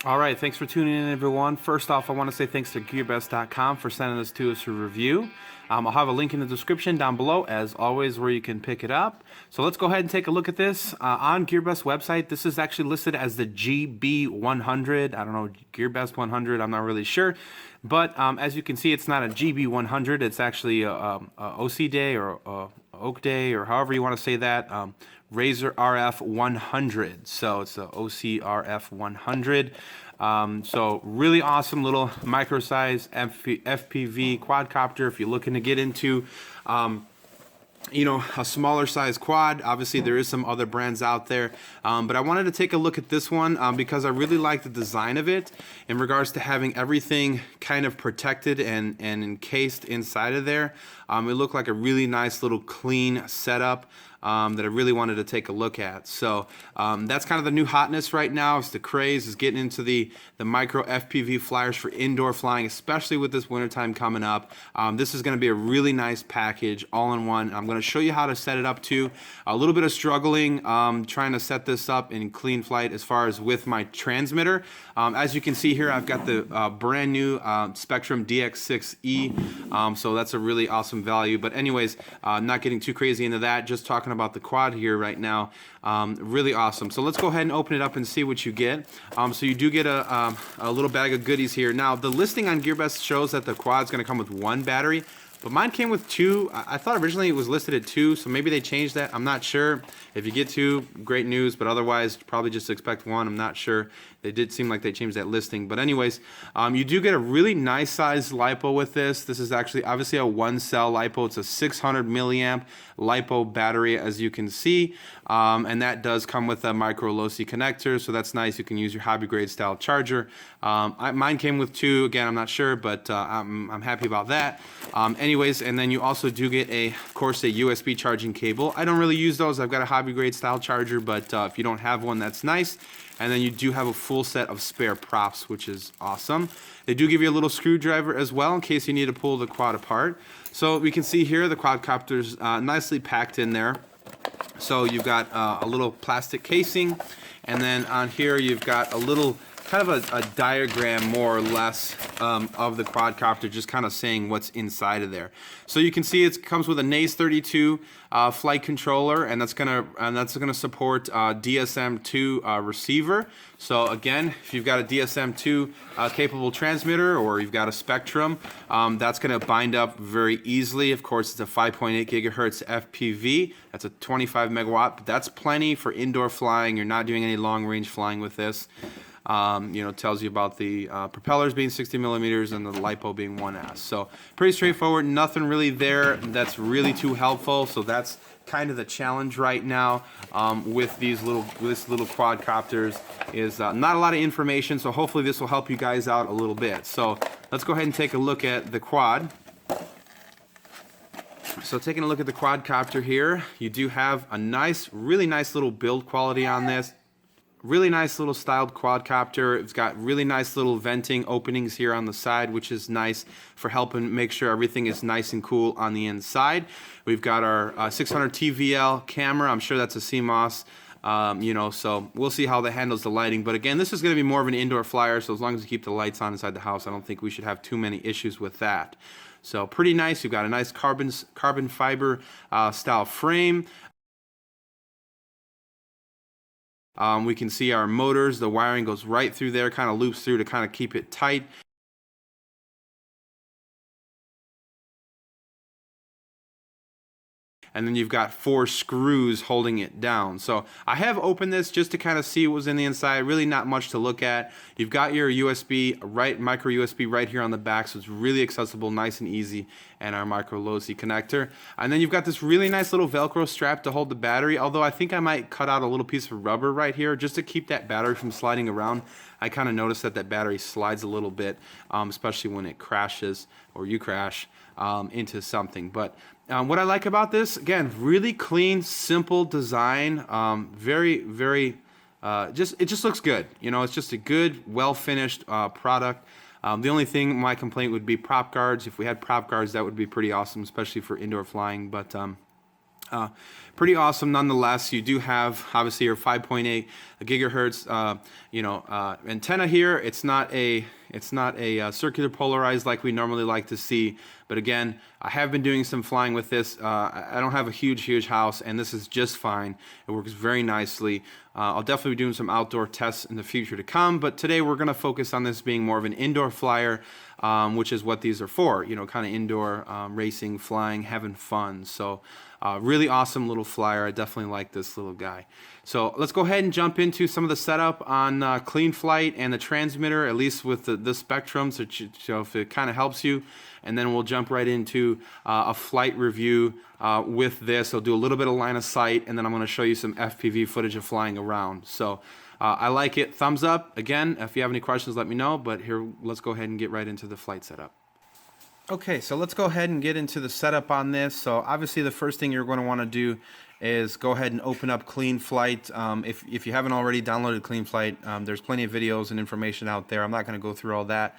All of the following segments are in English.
All right, thanks for tuning in, everyone. First off, I want to say thanks to GearBest.com for sending this to us for review. I'll have a link in the description down below, as always, where you can pick it up. So let's go ahead and take a look at this. On GearBest website, this is actually listed as the GB100. I don't know, GearBest 100, I'm not really sure. But as you can see, it's not a GB100. It's actually a OCDAY or OCDAY, or however you want to say that. RAZER RF100. So it's the RF100. So really awesome little micro size FPV quadcopter. If you're looking to get into a smaller size quad, obviously there is some other brands out there, but I wanted to take a look at this one because I really like the design of it in regards to having everything kind of protected and encased inside of there. It looked like a really nice little clean setup that I really wanted to take a look at. So that's kind of the new hotness right now. It's the craze is getting into the micro FPV flyers for indoor flying, especially with this wintertime coming up. This is going to be a really nice package, all in one. I'm going to show you how to set it up too. A little bit of struggling trying to set this up in clean flight as far as with my transmitter. As you can see here, I've got the brand new Spektrum DX6E, so that's a really awesome value. But anyways, not getting too crazy into that, just talking about the quad here right now. Really awesome. So let's go ahead and open it up and see what you get. So you do get a little bag of goodies here. Now the listing on GearBest shows that the quad's going to come with one battery, but mine came with two. I thought originally it was listed at two, so maybe they changed that. I'm not sure. If you get two, great news, but otherwise probably just expect one. I'm not sure. They did seem like they changed that listing. But anyways, you do get a really nice size LiPo with this. This is actually obviously a one cell LiPo. It's a 600 milliamp LiPo battery, as you can see. And that does come with a micro low-C connector, so that's nice. You can use your hobby grade style charger. Mine came with two. Again, I'm not sure, but I'm happy about that. Anyways, and then you also do get of course, a USB charging cable. I don't really use those. I've got a hobby grade style charger, but if you don't have one, that's nice. And then you do have a full set of spare props, which is awesome. They do give you a little screwdriver as well in case you need to pull the quad apart. So we can see here the quadcopter's nicely packed in there. So you've got a little plastic casing, and then on here you've got a little kind of a diagram, more or less, of the quadcopter, just kind of saying what's inside of there. So you can see it comes with a NACE32 flight controller, and that's gonna support DSM2 receiver. So again, if you've got a DSM2 capable transmitter, or you've got a Spektrum, that's gonna bind up very easily. Of course, it's a 5.8 gigahertz FPV. That's a 25 megawatt, but that's plenty for indoor flying. You're not doing any long range flying with this. Tells you about the propellers being 60 millimeters and the LiPo being 1S. So pretty straightforward, nothing really there that's really too helpful. So that's kind of the challenge right now with this little quadcopters is not a lot of information. So hopefully this will help you guys out a little bit. So let's go ahead and take a look at the quad. So taking a look at the quadcopter here, you do have a really nice little build quality on this. Really nice little styled quadcopter. It's got really nice little venting openings here on the side, which is nice for helping make sure everything is nice and cool on the inside. We've got our 600 TVL camera. I'm sure that's a CMOS. So we'll see how that handles the lighting. But again, this is going to be more of an indoor flyer, so as long as you keep the lights on inside the house, I don't think we should have too many issues with that. So pretty nice. You've got a nice carbon fiber style frame. We can see our motors, the wiring goes right through there, kind of loops through to kind of keep it tight. And then you've got 4 screws holding it down. So I have opened this just to kind of see what was in the inside. Really not much to look at. You've got your micro USB right here on the back, so it's really accessible, nice and easy, and our micro low-C connector. And then you've got this really nice little Velcro strap to hold the battery, although I think I might cut out a little piece of rubber right here just to keep that battery from sliding around. I kind of noticed that battery slides a little bit, especially when it crashes or you crash into something. But what I like about this, again, really clean, simple design. It just looks good. It's just a good, well-finished product. The only thing, my complaint would be prop guards. If we had prop guards, that would be pretty awesome, especially for indoor flying. But Pretty awesome nonetheless. You do have obviously your 5.8 gigahertz antenna here. It's not a circular polarized like we normally like to see, but again, I have been doing some flying with this. I don't have a huge house, and this is just fine. It works very nicely. I'll definitely be doing some outdoor tests in the future to come, but today we're going to focus on this being more of an indoor flyer, which is what these are for, kind of indoor racing, flying, having fun. So really awesome little flyer. I definitely like this little guy. So let's go ahead and jump into some of the setup on Clean Flight and the transmitter, at least with the Spektrum, so if it kind of helps you. And then we'll jump right into a flight review with this. I'll do a little bit of line of sight, and then I'm going to show you some FPV footage of flying around. So I like it. Thumbs up. Again, if you have any questions, let me know. But here, let's go ahead and get right into the flight setup. Okay, so let's go ahead and get into the setup on this. So obviously the first thing you're going to want to do is go ahead and open up Clean Flight. If you haven't already downloaded Clean Flight, there's plenty of videos and information out there. I'm not going to go through all that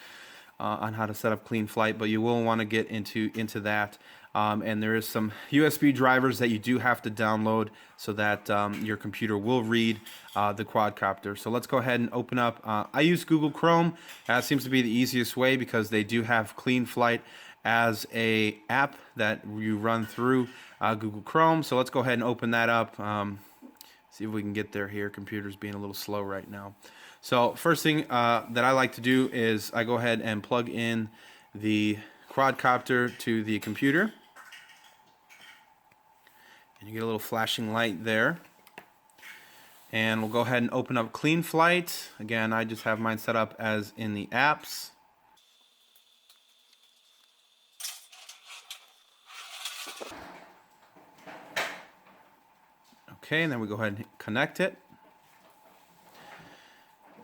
on how to set up Clean Flight, but you will want to get into that. And there is some USB drivers that you do have to download so that your computer will read the quadcopter. So let's go ahead and open up. I use Google Chrome. That seems to be the easiest way because they do have Clean Flight as a app that you run through Google Chrome. So let's go ahead and open that up. See if we can get there here. Computer's being a little slow right now. So first thing that I like to do is I go ahead and plug in the quadcopter to the computer. And you get a little flashing light there. And we'll go ahead and open up Clean Flight. Again, I just have mine set up as in the apps. Okay, and then we go ahead and connect it.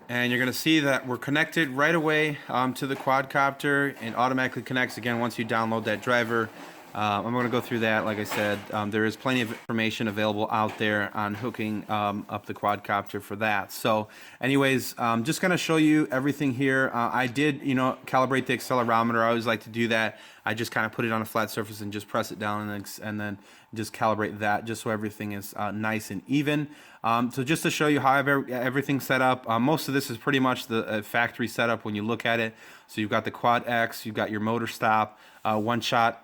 And you're going to see that we're connected right away to the quadcopter. It automatically connects again once you download that driver. I'm going to go through that. Like I said, there is plenty of information available out there on hooking up the quadcopter for that. So anyways, just going to show you everything here. I did, calibrate the accelerometer. I always like to do that. I just kind of put it on a flat surface and just press it down and then just calibrate that just so everything is nice and even. So just to show you how everything's set up, most of this is pretty much the factory setup when you look at it. So you've got the Quad X, you've got your motor stop, one shot,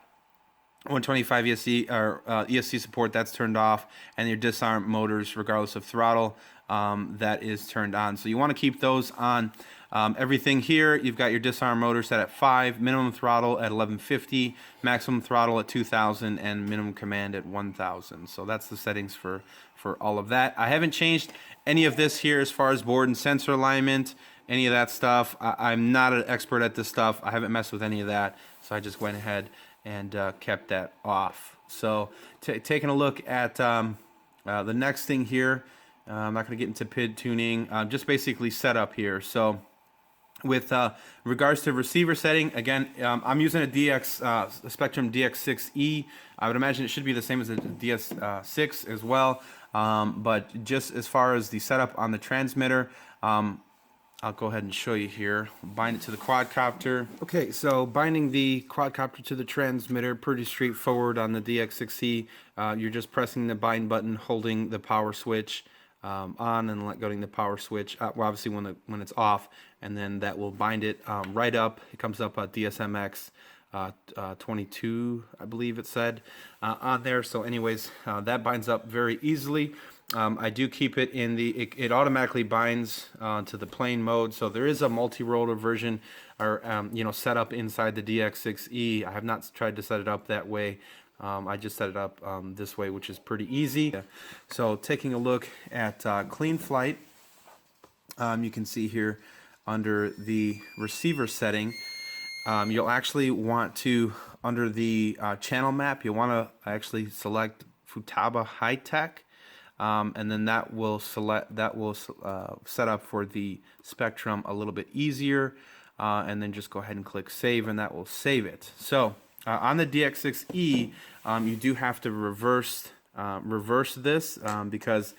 125 ESC or ESC support, that's turned off, and your disarm motors regardless of throttle, that is turned on. So you want to keep those on. Everything here, you've got your disarm motor set at 5, minimum throttle at 1150, maximum throttle at 2000, and minimum command at 1000. So that's the settings for all of that. I haven't changed any of this here as far as board and sensor alignment, any of that stuff. I'm not an expert at this stuff. I haven't messed with any of that, so I just went ahead and kept that off. So taking a look at the next thing here, I'm not going to get into PID tuning, just basically setup here. So with regards to receiver setting, again, I'm using a Spektrum DX6E. I would imagine it should be the same as the DS6 as well, but just as far as the setup on the transmitter, I'll go ahead and show you here. Bind it to the quadcopter. Okay, so binding the quadcopter to the transmitter, pretty straightforward on the DX6E. You're just pressing the bind button, holding the power switch on, and letting the power switch, well, obviously when it's off, and then that will bind it right up. It comes up at DSMX 22, I believe it said on there. So anyways, that binds up very easily. I do keep it in it automatically binds to the plane mode. So there is a multi-rotor version or set up inside the DX6E. I have not tried to set it up that way. I just set it up this way, which is pretty easy. So taking a look at Clean Flight, you can see here under the receiver setting, you'll actually want to, under the channel map, you'll want to actually select Futaba High Tech. And then that will set up for the Spektrum a little bit easier, and then just go ahead and click save, and that will save it. So on the DX6E, you do have to reverse this because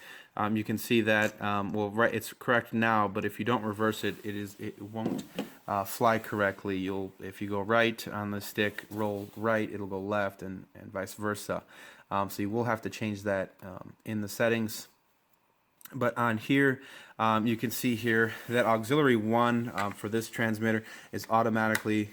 you can see that well, right, it's correct now, but if you don't reverse it, it won't fly correctly. If you go right on the stick, roll right, it'll go left, and vice versa. So you will have to change that in the settings. But on here, you can see here that auxiliary 1 for this transmitter is automatically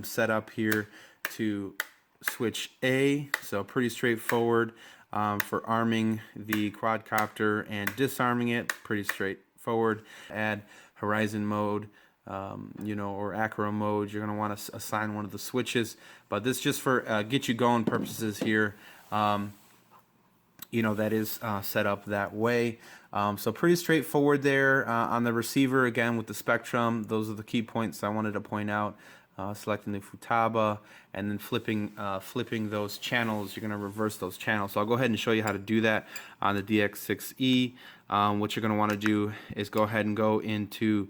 set up here to switch A. So pretty straightforward for arming the quadcopter and disarming it. Pretty straightforward. Add horizon mode, or acro mode. You're going to want to assign one of the switches. But this just for get you going purposes here. That is set up that way. So pretty straightforward there. On the receiver, again, with the Spektrum, those are the key points I wanted to point out. Selecting the futaba and then flipping those channels. You're going to reverse those channels. So I'll go ahead and show you how to do that on the DX6E. What you're going to want to do is go ahead and go into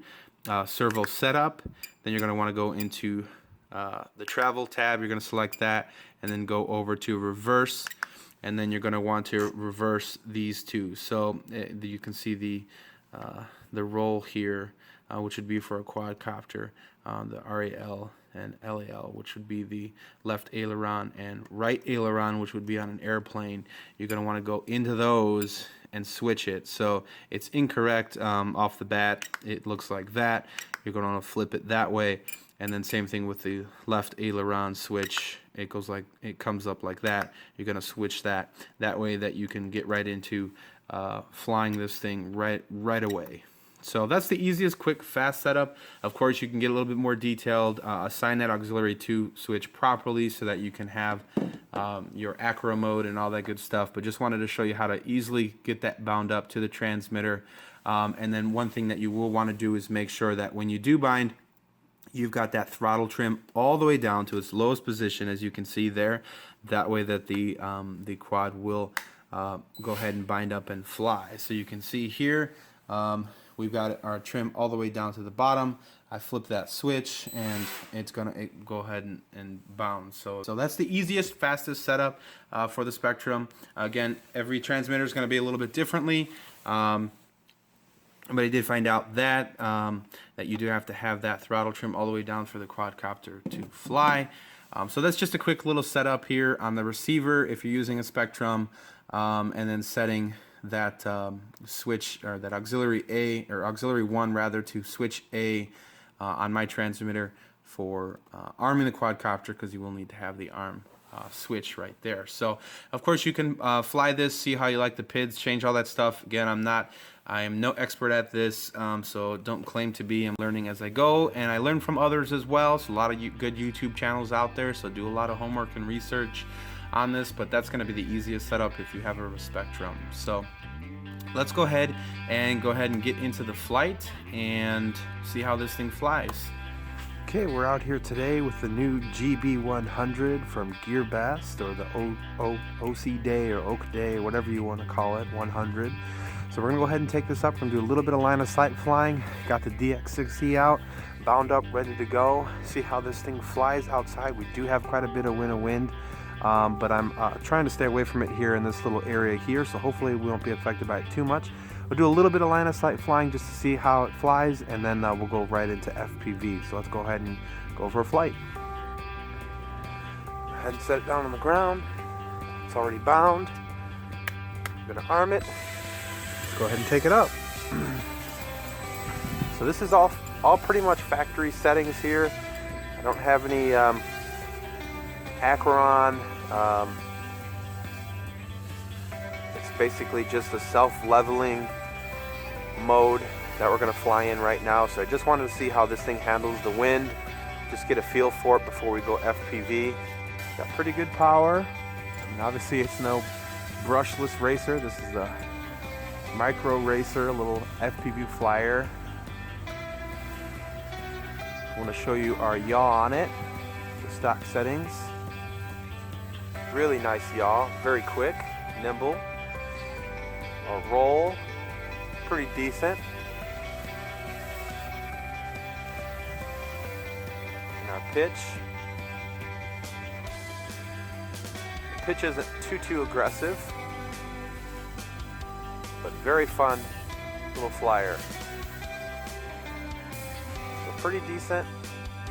servo setup. Then you're going to want to go into the travel tab. You're going to select that and then go over to reverse. And then you're going to want to reverse these two. So you can see the roll here, which would be for a quadcopter, the RAL and LAL, which would be the left aileron, and right aileron, which would be on an airplane. You're going to want to go into those and switch it. So it's incorrect off the bat. It looks like that. You're going to want to flip it that way. And then same thing with the left aileron switch. It comes up like that. You're going to switch that way that you can get right into flying this thing right away. So that's the easiest, quick, fast setup. Of course, you can get a little bit more detailed. Assign that auxiliary 2 switch properly so that you can have your acro mode and all that good stuff. But just wanted to show you how to easily get that bound up to the transmitter. And then one thing that you will want to do is make sure that when you do bind, you've got that throttle trim all the way down to its lowest position, as you can see there. That way that the quad will go ahead and bind up and fly. So you can see here, we've got our trim all the way down to the bottom. I flip that switch and it's gonna go ahead and bounce. So that's the easiest, fastest setup for the Spektrum. Again, every transmitter is gonna be a little bit differently. But I did find out that that you do have to have that throttle trim all the way down for the quadcopter to fly. So that's just a quick little setup here on the receiver if you're using a Spektrum, and then setting that switch, or that auxiliary A, or auxiliary 1 rather, to switch A on my transmitter for arming the quadcopter, because you will need to have the arm switch right there. So of course you can fly this, see how you like the PIDs, change all that stuff. Again, I am no expert at this, so don't claim to be. I'm learning as I go, and I learn from others as well. So a lot of good YouTube channels out there, so do a lot of homework and research on this, but that's going to be the easiest setup if you have a Spektrum. So let's go ahead and get into the flight and see how this thing flies. Okay, we're out here today with the new GB100 from GearBest, or the OCDAY or OCDAY, or whatever you want to call it, 100. So we're going to go ahead and take this up. We're going to do a little bit of line of sight flying. Got the DX6E out, bound up, ready to go. See how this thing flies outside. We do have quite a bit of wind, but I'm trying to stay away from it here in this little area here, so hopefully we won't be affected by it too much. We'll do a little bit of line of sight flying just to see how it flies, and then we'll go right into FPV. So let's go ahead and go for a flight. Go ahead and set it down on the ground. It's already bound. I'm going to arm it. Let's go ahead and take it up. So this is all pretty much factory settings here. I don't have any Acron. It's basically just a self-leveling mode that we're going to fly in right now. So I just wanted to see how this thing handles the wind, just get a feel for it before we go FPV. Got pretty good power. I mean, obviously it's no brushless racer. This is a micro racer, a little FPV flyer. I want to show you our yaw on it, the stock settings. Really nice yaw, very quick, nimble. Our roll, pretty decent. And our pitch. The pitch isn't too aggressive, but very fun little flyer. So pretty decent.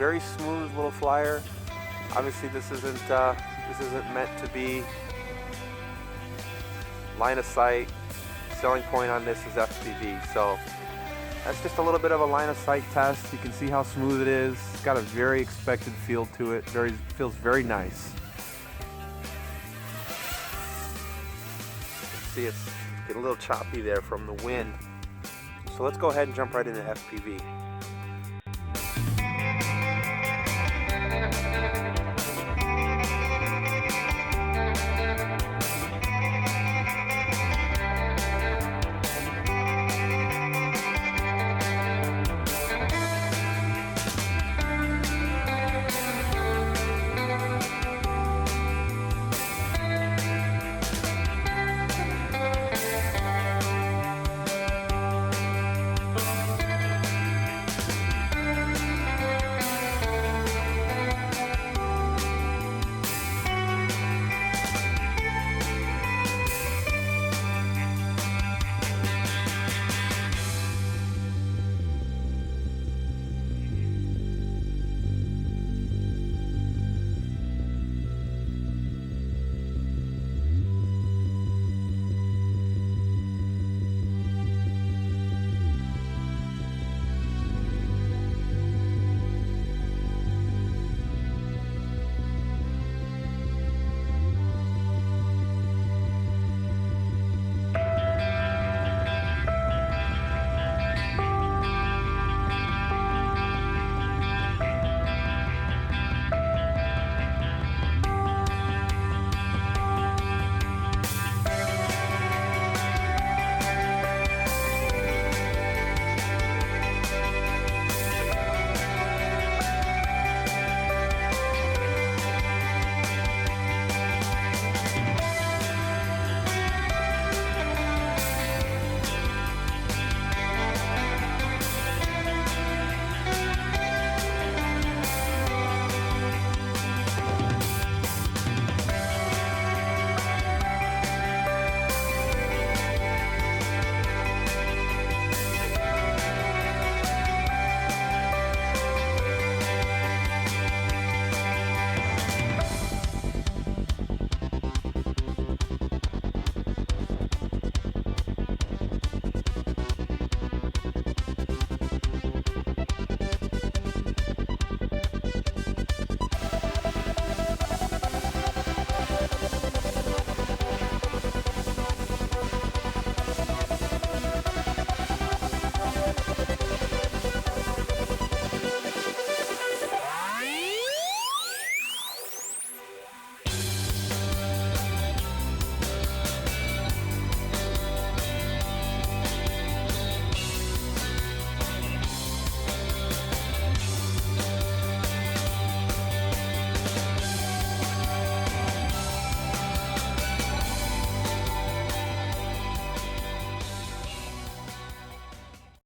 very smooth little flyer. Obviously this isn't meant to be line of sight. Selling point on this is FPV, so that's just a little bit of a line of sight test. You can see how smooth it is. It's got a very expected feel to it. Feels very nice. See, it's getting a little choppy there from the wind. So let's go ahead and jump right into FPV.